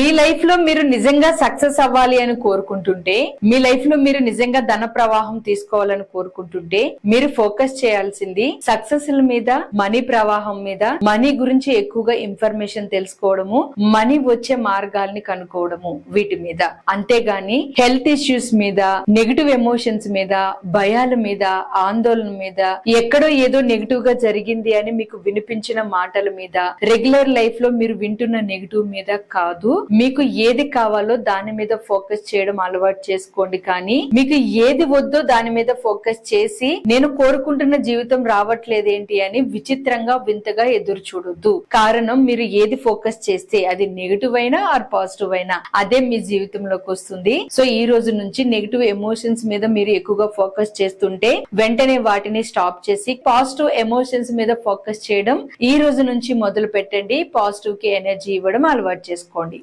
మీ life లో మీరు నిజంగా సక్సెస్ అవ్వాలి అని కోరుకుంటుంటే, మీ లైఫ్ లో మీరు నిజంగా ధన ప్రవాహం తీసుకోవాలని కోరుకుంటుంటే, మీరు ఫోకస్ చేయాల్సింది సక్సెస్ మీద, మనీ ప్రవాహం మీద, మనీ గురించి ఎక్కువగా ఇన్ఫర్మేషన్ తెలుసుకోవడము, మనీ వచ్చే మార్గాల్ని కనుక్కోవడము, వీటి మీద. అంతేగాని హెల్త్ ఇష్యూస్ మీద, నెగిటివ్ ఎమోషన్స్ మీద, భయాల మీద, ఆందోళన మీద, ఎక్కడో ఏదో నెగిటివ్ గా జరిగింది అని మీకు వినిపించిన మాటల మీద, రెగ్యులర్ లైఫ్ లో మీరు వింటున్న నెగిటివ్ మీద కాదు. మీకు ఏది కావాలో దాని మీద ఫోకస్ చేయడం అలవాటు చేసుకోండి. కానీ మీకు ఏది వద్దో దాని మీద ఫోకస్ చేసి నేను కోరుకుంటున్న జీవితం రావట్లేదేంటి అని విచిత్రంగా వింతగా ఎదురు చూడొద్దు. కారణం మీరు ఏది ఫోకస్ చేస్తే అది నెగిటివ్ అయినా ఆర్ పాజిటివ్ అయినా అదే మీ జీవితంలోకి వస్తుంది. సో ఈ రోజు నుంచి నెగిటివ్ ఎమోషన్స్ మీద మీరు ఎక్కువగా ఫోకస్ చేస్తుంటే వెంటనే వాటిని స్టాప్ చేసి పాజిటివ్ ఎమోషన్స్ మీద ఫోకస్ చేయడం ఈ రోజు నుంచి మొదలు పెట్టండి. పాజిటివ్ కి ఎనర్జీ ఇవ్వడం అలవాటు చేసుకోండి.